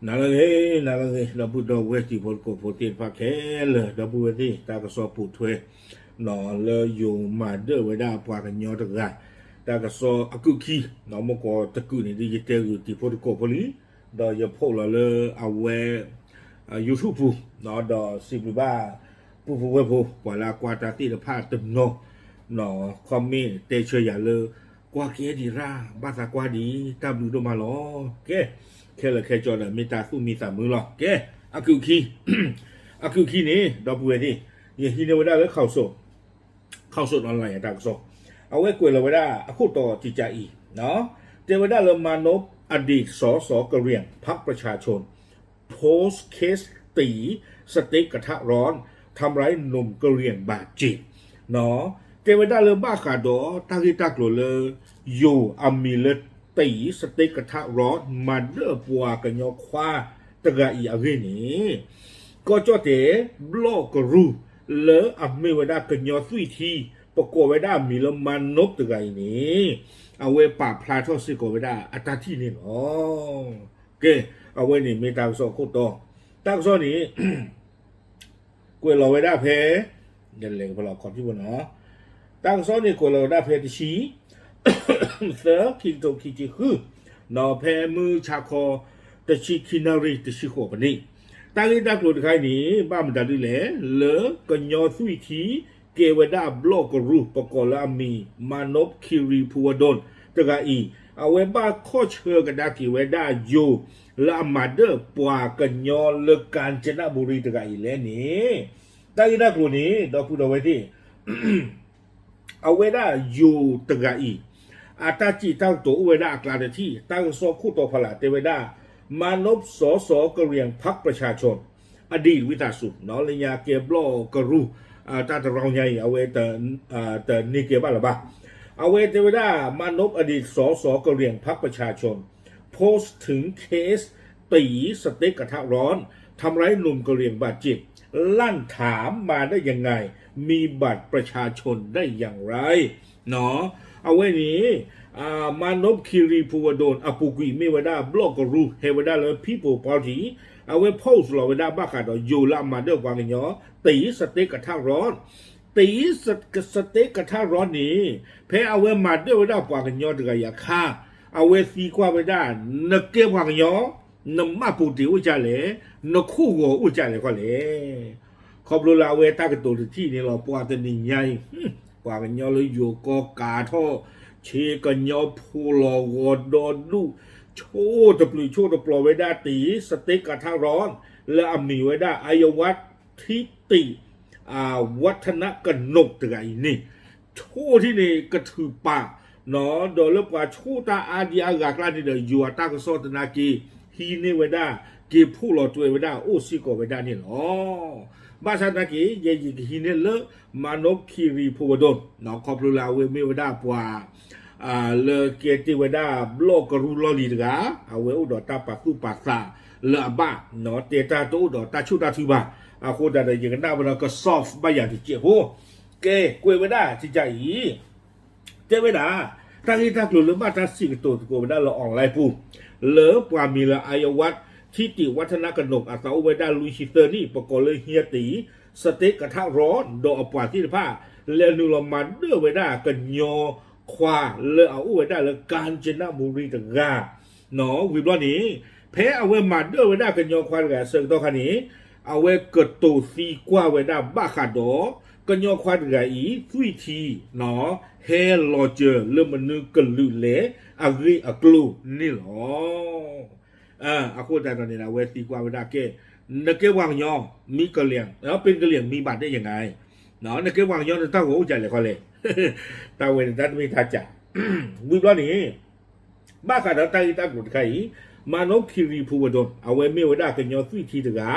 นาลเงเราพูดดอกเวทีพลโกโพตีนพาแค่เลยเราพูดที่ตากระสอบปูถ้วยนอเลยอยู่มาเด้อไว้ได้ปว่ากันยอตะกะตากระสอบอากุคีนอมก็ตะกุนี่ดิจิตอลอยู่ที่พลโกพลีดอยพกเราเลยเอาไว้ยูทูบปูนอดอสิบบ้าผู้เวผู้ปล่อยลากว่าตาตีละผ้าตึมโนนอคอมเมนต์เตเชยอย่าเลยกว่าเกดีราบ้าสากว่าดีตามดูดมาหรอแค่ละแค่จอดมีตาสู้มีสามมือหรออากุคีอากุคีนี่ดอกบัวนี่ยังฮินเวด้าแล้วเข้าสดออนไลน์ต่างโซเอาไว้กวยเราไว้ได้คู่ต่อจิตใจอีเนาะเทวดาเลมานพอดีตสสกระเรียงพรรคประชาชนโพสเคสตีสเต็กกระทะร้อนทำร้ายหนุ่มกระเรียงบาดเจ็บเนาะเทวดาเลบ้าขาดอตั้งที่ตักโหลเลยอยู่อามีเลตีสเต็กกระทะร้อนมาเดือปัวกันยอคว้าตะกะอีอะไรนี่ก็จ่อเตะบล็อกรูเลออามีเวดากันยอสุยทีประกอบเวดามีละมันนบตะกะอีนี่เอาไว้ปราบพลาทอสิโกเวดาอัตราที่นี่เนาะเอาไว้นี่มีตามโซโคโตตั้งโซนี้กวยเราไว้ได้เพยันเหลงพลอขอบที่บนเนาะตั้งโซนี่กวยเราได้เพที่ชี้เสือคิงโตคิจิคือนอเพมือชาคอตะชิคินาริตะชิโคปนี่ตั้งที่ดักหลุดใครนี้บ้ามันดัดด้วยแหละเลอกันยอสุยทีเกวดาบล็อกรูปประกอบละมีมานพคิริพัวดนตะกะอีเอาไว้บ้าข้อเชื่อกันดากิเวดาอยู่ละมาเดอร์ปวากันยอเลิกการจนบุรีตะกะอีแล้วนี่ตั้งที่ดักหลุดนี้ดอกพูดเอาไว้ที่ เอาไว้ได้อยู่ตะกะอีอาตาจีตั้งตัวเวดากลาดที่ตั้งโซคู่ตัวพลาเตเวดามานพสสกระเรียงพรรคประชาชนอดีตวิทาสุนอลยาเกบลกรูตาตะรองใหญ่เอาไว้แต่นี่เกบ้าหรือเปล่าเอาไว้เทวดามานพอดีตสสกระเรียงพรรคประชาชนโพสต์ถึงเคสตีสเต็กกระทะร้อนทำร้ายหนุ่มกระเรียงบาดเจ็บลั่นถามมาได้ยังไงมีบัตรประชาชนได้อย่างไรเนาะเอาไว้นี้มานพคิริภูวดลอปุกุยเมวดาบล็อกรูเฮวดาเลยพีโพพาร์ตี้เอาไว้โพสต์เราเวดาบ้าขาดอยู่ละมาเด้อกวางเนาะตีสเต็กกระทะร้อนตีสเต็กกระทะร้อนนี้เพอเอาไว้มาเด้อเวดากวางเนาะตะกะยาค่าเอาไว้ซีกว่าเวดานเก็บกวางเนาะนมาปูติอุจาเลนคู่หัวอุจาเลก็เลยขอบรู้ลาเวตากระตุที่นี่เราปวดแต่นี่ใหญ่กวางเนาะเลยอยู่ก็กาท่อเชกันยอพูลอวดอดูโชตะปลุยโชตะปลอไว้ได้ตีสเต็กกระทะร้อนและอมีไว้ได้อายวัตทิติวัฒนกนกตะไงนี่โชที่นี่กระถือปากเนาะโดยเรียกว่าโชตาอาดีอากาศลาดิเดยัวตากโซตนากีฮีนี่ไว้ได้กีผู้หล่อตัวไว้ได้โอซิโกไว้ได้นี่หรอบ้านชาตากีเยยิฮีนี่เลมานพคีรีพูวดลเนาะขอบรู้ลาเวไม่ไว้ได้ปว่าเลเกติเวดาบล็อกรูลอลีดกาเอาเวอุดตาปักุปัสสะเลบะเนาะเตตาโตอุดตาชุตาทุบะโคดาได้ยังกันได้มันก็ซอฟบะอย่างที่เจ็บโหกวยเวดาจิใจอีเจเวดาตั้งที่ทักหลุดหรือมาทักสิ่งตัวกวยเวดาเราออนไลน์ปูเลปว่ามีละอายวัตทิติวัฒนกนกอาสาเวดาลุยชิเตอร์นี่ประกอบเลยเฮียตีสเต็กกระทะร้อนโดอปว่าที่ผ้าเลนูลมันเด้อเวดากันยอควาเลเอาไว้ได้เลยการจนบุรีตะกาเนาะวิบล้อนี้แพ้เอาไว้มาเด้อไว้ได้กันยอควาแกเสกตัวคันนี้เอาไว้เกิดตูซีกว่าไว้ได้บ้าขาดอกันยอควาแกอีสุยทีเนาะเฮลอเจอเริ่มมันนึกกันลุเละอากรีอักลูนี่หรออาคูแต่ตอนนี้นะเวทีกว่าไว้ได้เกนักเก็บวางยอมีกระเลียงแล้วเป็นกระเลียงมีบัตรได้ยังไงเนาะนักเก็บวางยอจะต้องหัวใจเลยเขาเลยตาเวนัดไม่ทัดจ่าวิบล้อนี้บ้าขาดตาอีตากุดไข่มานพคิริภูวดลเอาไว้ไม่ไว้ได้กันยอสุยทีตะกา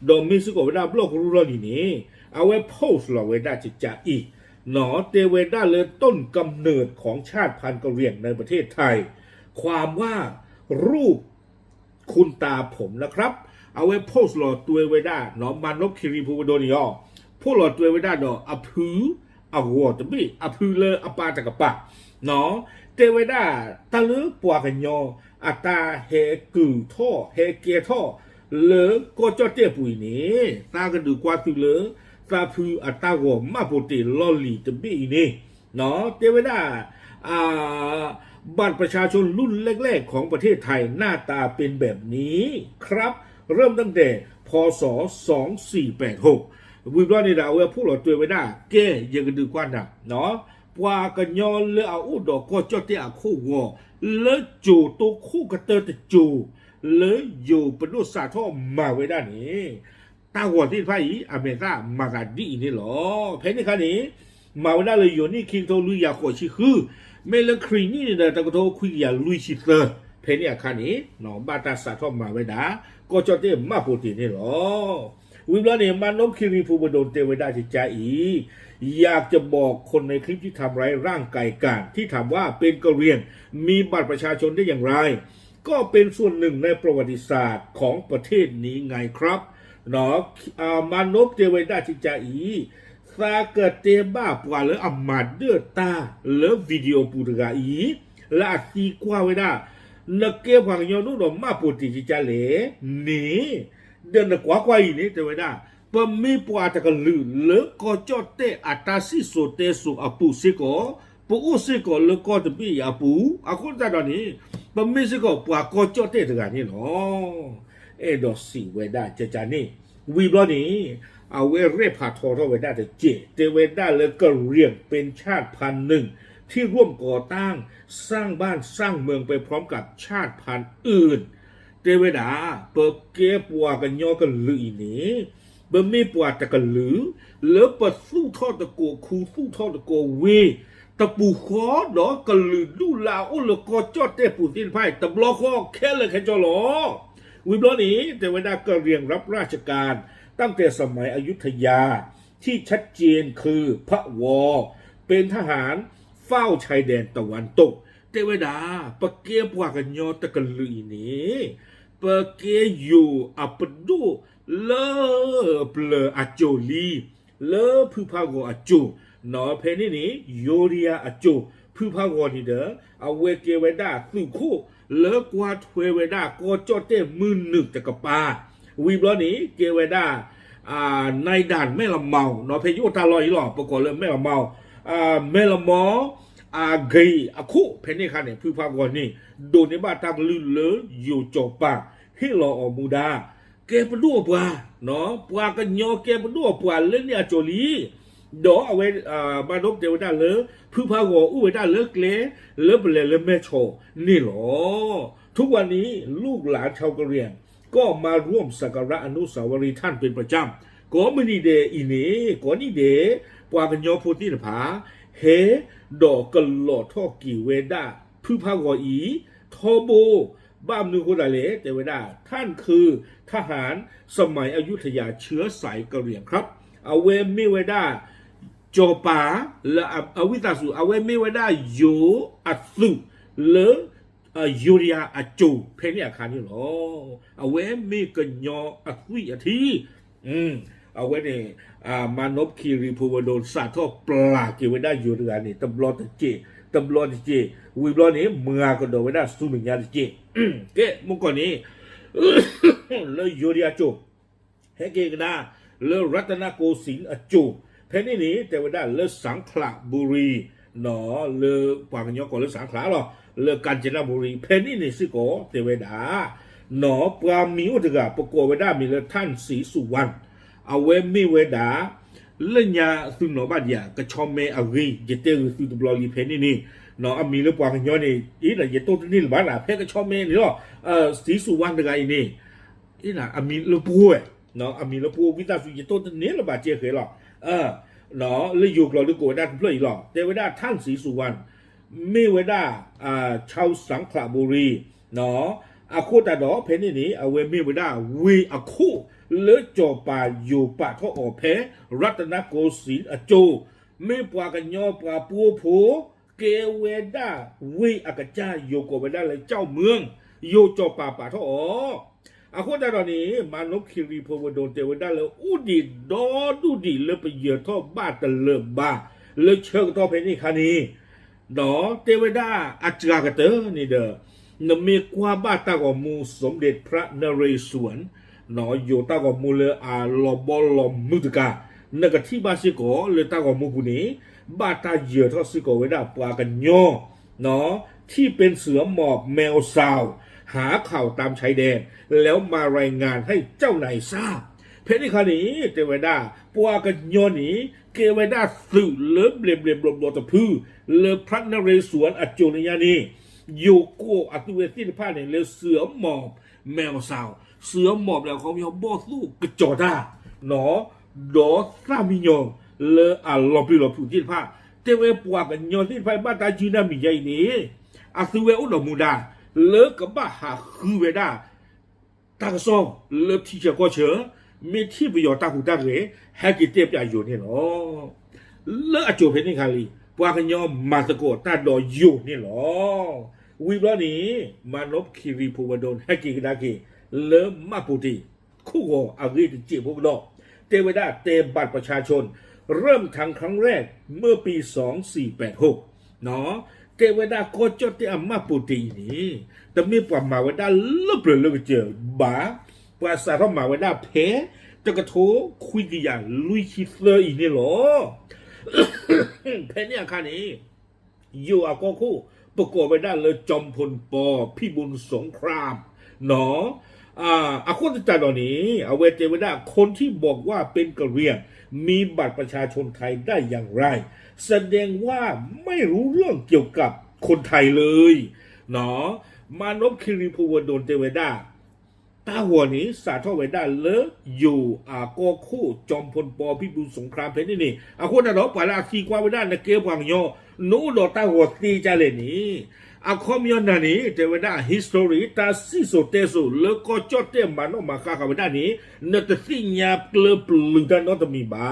ดอมมิสกไว้ได้บล็อกรูล้อนี้เอาไว้โพสต์เราไว้ได้จิตจ่าอีหนอเตเวด้าเลยต้นกำเนิดของชาติพันธุ์กะเหรี่ยงในประเทศไทยความว่ารูปคุณตาผมนะครับเอาไว้โพสต์หลอดตัวไว้ได้หนอมานพคิริภูวดลนี่พวกหลอดตัวไว้ได้ดออผืออวัวตะบี้อพือเลออปาตะกะปะ เนาะเทวดาตะลือปัวกันยออัตาเฮกูท่อเฮเกท่อเลอก็จอเตปุยนี่ตาก็ดูกว่าตุเลอตาพูอัตาโกมาโปติลอลีตบีนี่เนาะเทวดาบัตรประชาชนรุ่นแรกๆของประเทศไทยหน้าตาเป็นแบบนี้ครับเริ่มตั้งแต่พศ2486วิบลอนี่ดาวพวกเราตัวไว้ได้แกยังกันดูกว่านะเนาะปว่ากันยอเลออุดอกก็จอดที่อาคู่วอเลจูตัวคู่กระเตอร์ตจูเลอยู่เป็นรูปสาท่อมาไว้ด้านนี้ตาหัวที่พายอเมริกามากาดีนี่หรอเพนนี่คันนี้มาไว้ได้เลยอยู่นี่คิงโตลุยยาโคชิคือเมลครีนี่เนี่ยตะกโตคุยยาลุยชิเตอร์เพนนี่คันนี้น้องบาตาสาท่อมาไว้ด้าก็จอดที่มาโปรตีนี่หรอวิบลาเนี่ยมานมคิริภูบดลเตวดาจิจาอีอยากจะบอกคนในคลิปที่ทำร้ายร่างกายกันที่ถามว่าเป็นกะเหรี่ยงมีบัตรประชาชนได้อย่างไรก็เป็นส่วนหนึ่งในประวัติศาสตร์ของประเทศนี้ไงครับเนาะมานพเทวดาจิจาอีซาเกิดเตบ้าปว่าเลยอามาเดือตาเลวิดีโอปูตกาอีและอตีกว่าไว้ได้นักเก็บผังยอนุดมาปูติจิจาเลนี่เดินกว่าอีนี่เทวดาปมีปวาตะกลือเลก็จอดเตอัตาสิโซเตสุอปูสิโกปูอุสิโกเลก็ตบีอปูอะคนตาดอนนี้ปมีสิโกปวาก็จอดเตตะกานี่เนาะเอดอสิเวดาเจจานี่วีบลอนี่เอาเวเรพาทอเวดาเจเตเวดาเลก็เรียงเป็นชาติพันธุ์หนึ่งที่ร่วมก่อตั้งสร้างบ้านสร้างเมืองไปพร้อมกับชาติพันธุ์อื่นเทวดาเปิดเก็บปัวกันยอกันลือนี้บ่มีปัวตะกันลือเหลือปัดสู้ทอดตะโกคูสู้ทอดตะโกเวตะปูขอดอกกันลือดูลาโอละกอจอดเตปูตินไพ่ตะบลอคอแค่เลยแค่จอหลอวิบลอนี้เทวดาก็เรียงรับราชการตั้งแต่สมัยอยุธยาที่ชัดเจนคือพระวอเป็นทหารเฝ้าชายแดนตะวันตกเทวดาปะเก็บว่ากันยอตะกันลือนี้ปะเกอยู่อัปดูเลเปลอโจลีเลพือพากอโจนอเพนี่นี่โยเรียอโจพือพากอนี่เด้อเอาเวเกเวดาสุคู่เลกว่าถวยเวดาก็จอดเต้มือหนึ่งตะกปาวีบลอนี้เกเวดาในด่านแม่ละเมาเนาะเพยุตาลอยหล่อประกอบเลยแม่ละเมาแม่ละมอเกยคุเพนี่คันเนี่ยพือพากอนี่โดนในบ้านตังลือเลอยู่จบปาให้รออมูดาเก็บปัวปัวเนาะปัวกันยอเก็บปัวปัวเล่นเนี่ยโจลีดอเอาไว้บานกเทวดาเลพือพากออู้ไว้ได้เลิกเลไปเลยแม่โชนี่หรอทุกวันนี้ลูกหลานชาวกะเหรี่ยงก็มาร่วมสักการะอนุสาวรีย์ท่านเป็นประจำก็ไม่นี่เดอีนี่ก็นี่เดปัวกันยอพูที่ผาเฮดอกกันหลอดท่อกี่เวดาพือพากออีทอโบบ้ามนูโคดาเลเทวดาท่านคือทหารสมัยอยุธยาเชื้อสายกะเหรี่ยงครับเอาเวมิเวดาโจปาและอวิตาสุเอาเวมิเวดาโยอัตสุเลยูเรียอจูเพนี่อาคารนี่หรอเอาเวมิกันยออัตวิอทีเอาไว้เนี่ยมานพคีรีภูวดลสาทอปลาเกเวดายูเรียนี่ตำรวจเจวิบลอนี้เมือก็โดนไว้ได้สุนิยาเจเกะมุกก่อนนี้เลยยูเรียจูเฮเกกนาเลยรัตนโกสินทร์จูเพนี่นี้แต่ว่าได้เลยสังขละบุรีหนอเลยปากยอก่อนเลยสังขละหรอเลยกาญจนบุรีเพนี่นี้สิโกเทวดาหนอปรามิวตกะปกวดามีเลยท่านศรีสุวรรณเอาเวมิเวดาเล่นยาสุนโนบาดยากระชอมเมอรีเจเตอร์สุตบลอลีเพนี่นี่เนาะมีเรื่องปวกันย้อนนี่อีน่ะอย่าโตนี่บ้านน่ะเพก็ชอบเมนี่เนาะศรีสุวรรณตะไกนี่อีน่ะมีเรื่องป่วยเนาะมีเรื่องป่วยวิตาสุอย่าโตนี่ละบาดเจ็บเคยหรอเนาะเลยอยู่กลอหรือโกได้เพื่ออีหรอแต่เวลาท่านศรีสุวรรณมีเวลาชาวสังขละบุรีเนาะอาโคตาดอเพนี่นี่เอาเวมีเวลาวีอาโคเลจอปาอยู่ปะท่ออเพรัตนโกสินทร์อโจไม่ปวากันยอปวาปูโผเกเวดาวิอากาจาโยโกเวดาเลยเจ้าเมืองโยจอปาปะท่ออาโคตาดอนี้มานพคิรีพวดลเทวดาเลยอุดิดอดูดีเลยไปเหยียดท่อบ้าตะเลิมบ้าเลยเชิงท่อเพนี่คานี เนาะเทวดาอาจารย์กันเตอนี่เด้อนมีกว่าบ้าตากอมูสมเด็จพระนเรศวรเนาะอยู่ตากอมูเลอาลอบอลอมมุตกานักที่บาสิโกเลตากอมูกุนี้บ้าตาเยอะทอสิโกเวดาปลากันย่อเนาะที่เป็นเสือหมอบแมวสาวหาข่าวตามชายแดนแล้วมารายงานให้เจ้านายทราบเพนิคานี้เทวดาปวากันโยนีเกเวดาสื่อเลิบเบลเบลบลบตะพื้เลิบพระนเรศวรอจุลยานีโยโกอัตุเวสินผ้าเนี่ยเลือเสือหมอบแมวสาวเสือหมอบแล้วเขามีบอสู้กระจอดาหนอดอซามิโยเลอลอปิลอผูจินผ้าเทวปวากันโยสินผ้าบ้านตาจีนามีใหญ่นี้อัตุเวอุดมูดาเลิกกับบ้าหาคือเวดาตากซองเลิกที่จะก็เชอมีที่ประโยชน์ตาหูตาเหรให้กิเตียบจะอยู่นี่หรอเลิกอจูเพนิคาลีปวากันยอมมาสะกดตาดออยู่นี่หรอวิบล้อนี้มานบคีรีภูวดลให้กิกดากีเลิกมาปุติคู่กออารีตจีบพวกดอกเทวดาเตมบัตรประชาชนเริ่มทางครั้งแรกเมื่อปี2486เนาะเทวดาโคจรที่อามาปุตินี่แต่มีปวามาวดาลุบเลยเจอบาภาษาเขามาว่าเพจะกระโถคุยกันอย่างลุยคิดเลยอีนี่หรอเพเนี่ยค่ะนี้อยู่อาก็คู่ประกอบไปได้เลยจอมพลปอพี่บุญสงครามเนาะอาคนที่จัดตอนนี้เอาเวเจวดาคนที่บอกว่าเป็นกะเหรี่ยงมีบัตรประชาชนไทยได้อย่างไรแสดงว่าไม่รู้เรื่องเกี่ยวกับคนไทยเลยเนาะมานพคิริภูวดลเทวดาตาหัวนี้สาทอไว้ได้เลยอยู่ก็คู่จอมพลปอพิบูลสงครามเพชรนี่คนนั้นเราปลาซีกว่าไว้ได้ในเกี่ยวกับยอนู้ดอตาหัวตีใจเลยนี่คอมยอนนันนี่เทวดา history ตาซิโซเตโซแล้วก็จอดเตมันออกมาข้าเขาไว้ได้นี้นัตสิญาเปลือปลือดันนอตมีบา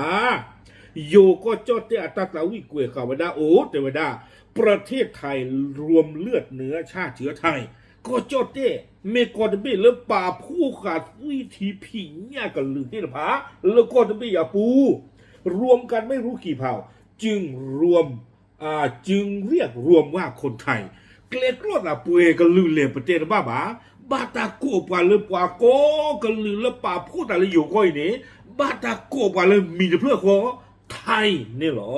โยก็จอดเตอัตตาวิเกวเขาไว้ได้โอ้เทวดาประเทศไทยรวมเลือดเนื้อชาติเชื้อไทยก็จอดเตเมกอดเบแล้วป่าผู้ขาดวิธีผิงเนี่ยกันลือที่ละพาแล้วก็จะไม่อย่าปูรวมกันไม่รู้กี่เผ่าจึงจึงเรียกรวมว่าคนไทยเกลกรอดละปุยกันลือเลยประเทศบ้าบาตาโกปาเลยปาโกกันลือแล้วป่าผู้แต่ละอยู่ก้อยนี้บาตาโกปาเลยมีเพื่อของไทยนี่หรอ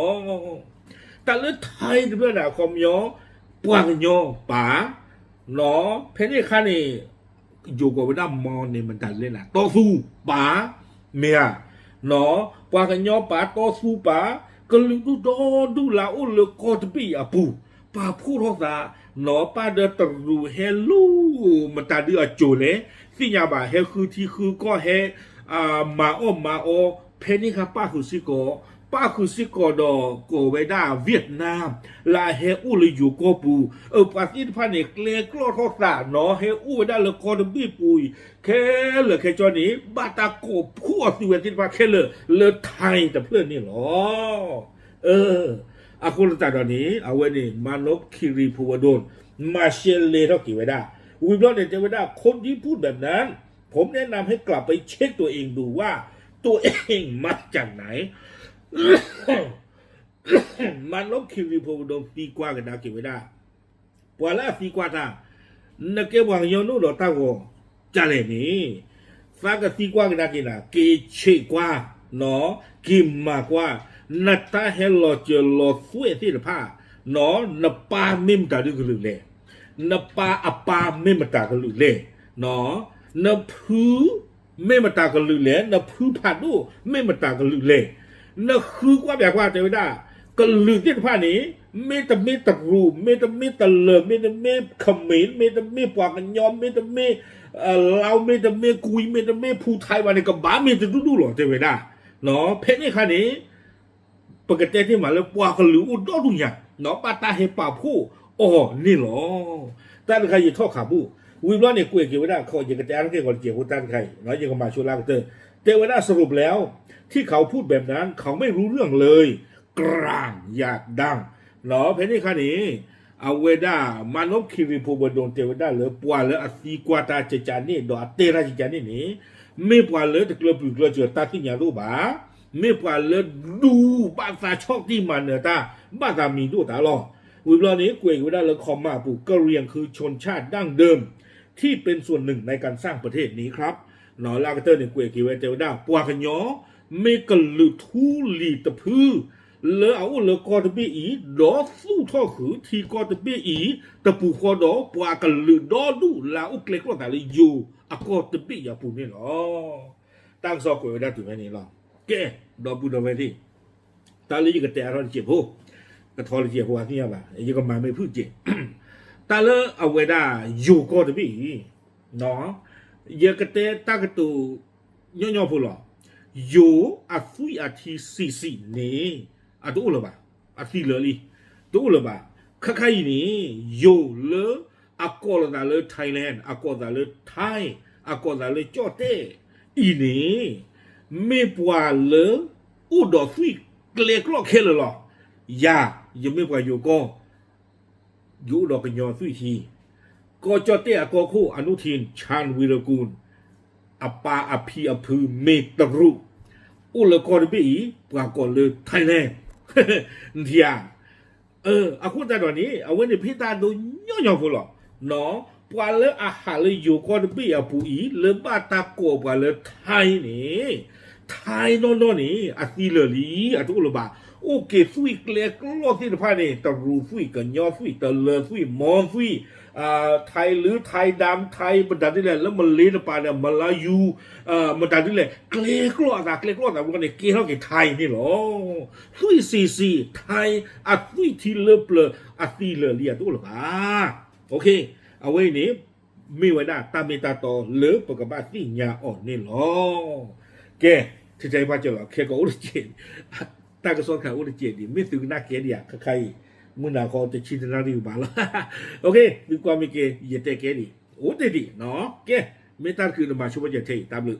แต่เรื่องไทยเพื่อนอะคอมยอปวางยอป่าเนาะเพนี่ค่ะนี่อยู่กับว่าด้ามอนเนี่ยมันดันเลยนะต่อสู้ป่าเมียเนาะปวางยอป่าต่อสู้ป่าก็ลืมดูลาอุ้นเลยก็จะปีอาปูป่าพูดภาษาเนาะป้าเดินตรูเฮลูมันตาเดือดจูเลยสิยาบ่าเฮคือที่คือก็เฮมาโอเพนี่ค่ะป้าคือสิโกป้าคือสิกอดอโกเวดาเวียดนามลาเฮอูเลยอยู่โกปูภาษีพันเอกเลกลอทอสาเนาะเฮอูเวดาเลคอดบีปุยแค่เลยแค่จอนี้บาตาโกพัวสิเวติพาแค่เลยไทยแต่เพื่อนนี่หรอคนละตาตอนนี้เอาไว้นี่มานพคิริภูวดลมาเชลเลเท่ากี่เวดาวิบลอดเดเวดาคนที่พูดแบบนั้นผมแนะนำให้กลับไปเช็คตัวเองดูว่าตัวเองมาจากไหนมันลบคิริโพดมตีกว่ากันได้กี่ไม่ได้ปวาละตีกว่าท่านักเก็บวางยอนุดอตาโกจะเลยนี่ฟ้าก็ตีกว่ากันได้กี่นะเกเชกว่าเนาะกิมมากว่านัตตาเฮลเจลสวยที่ละผ้าเนาะนับปามิมตาดึกลึกเลยนับปาอปามิมตากลึกเลยเนาะนับพื้ไม่มาตากลึกเลยนับพื้ผัดดูไม่มาตากลึกเลยนั่นคือว่าแบบว่าเทวดาก็ลือที่ผ้านี้ไม่แต่ไม่ตะรูไม่แต่ไม่ตะเลิมไม่แต่ไม่ขมิ้นไม่แต่ไม่ปวากันยอมไม่แต่ไม่เราไม่แต่ไม่กุยไม่แต่ไม่ผู้ไทยวันนี้ก็บ้าไม่จะดูหรอเทวดาเนาะเพชรนี่ค่ะนี้ปกติที่มาแล้วปวากันหรืออุดรทุกอย่างเนาะปาตาเฮป่าผู้อ๋อนี่หรอแต่ใครยิ่งทอดขาบูวิบล้อเนี่ยกุยเกี่ยวไม่ได้เขาอย่างกระจายทั้งเกี่ยวกับเกี่ยวกับท่านใครเนาะยังกับมาช่วยล่างเทวดาสรุปแล้วที่เขาพูดแบบนั้นเขาไม่รู้เรื่องเลยกลางอยากดังเนาะเพนี่ค่ะนี้เอาเวดามานพคิริภูบดลเทวดาเลยปวาเลยอสีกวาตาเจจานี่ดอเตระเจจานี่นี่ไม่ปวาเลยแต่กลัวปลุกกลัวเจอตาที่ยารู้บ่าไม่ปวาเลยดูบ้านตาชอบที่มันเนตาบ้านตามีดูตาหรอ วิบลานี้กวยวิดาและคอมมาปูกะเหรี่ยงคือชนชาติดั้งเดิมที่เป็นส่วนหนึ่งในการสร้างประเทศนี้ครับหนอลากเตอร์เนี่ยกวยกีเวเตวดาปวากญอเมกะลือทูลีตะพือเลอเอาเลอกอตะเบอีดอสู้ท่อขือทีกอตะเบอีตะปูคอดอปวากะลือดอดูลาอุเกลกรอตาเลยอยู่อะกอตะเบยาปูนี่หรอตั้งซอกวยวิดาตุเวนี่หรอแกดอปูดอเวที่ตาลีกะแต่รอนเจ็บโหกระทอลเจียหัวที่ยังไงยังก็มาไม่พูดเจแต่ละเอาไว้ได้อยู่ก็จะพี่เนาะยังก็แต่ตากตัวย่อๆพูดหรออยู่อาฟุยอาทิสีนี่อะตัวละบ่าอาทิเลยตัวละบ่าข้านี่อยู่เลยอากอลดาเลยไทยแลนด์อากอลดาเลยไทยอากอลดาเลยจอเต้อีนี่ไม่ปวาเลยอุดอฟุยเกลียกลอกเคลหรอยายังไม่ปวาอยู่ก็อยู่ดอกกันยอสุยทีก็จอเตะก็คู่อนุทินชาญวีรกูลอปาอภิอภือเมตรุอุลกอร์บีปรากฏเลยไทยแลนด์เทียอาคุณตาตอนนี้เอาไว้ในพิตาดูย่อๆพูดหรอเนาะปวาเลยอาหารเลยอยู่กอร์บีอปุยเลยบ้าตาโกปวาเลยไทยนี่ไทยโน่นนี่อาทิเลลีอาทุกลบาโอเคฟุยเกลียกลอที่ภายในตะรูฟุยกันยอฟุยตะเลฟุยมอนฟุยไทยหรือไทยดำไทยมันดันที่ไหนแล้วมันเลี้ยงปาเนี่ยมาลายูมันดันที่ไหนเกลียกลอแต่วันนี้เกี่ยวกับไทยนี่หรอฟุยซีไทยอัดฟุยที่เลือเปลืออัดที่เลือเลียตัวหรอโอเคเอาไว้นี้มีไว้ได้ตามเมตาต่อเลือปกบ้าที่ยาอ่อนนี่หรอแกที่ใจว่าจะหรอแค่ก็อุลเจนตากระทรวงข่าวอุลเจนดิไม่ถึงนักเกียรติอยากใครมื่อนาคอจะชินนาริวบาลโอเคดีกว่ามีเกยเตเกดิโอ้เดดิเนาะแกไม่ตัดคือมาช่วยจะเทตามเลย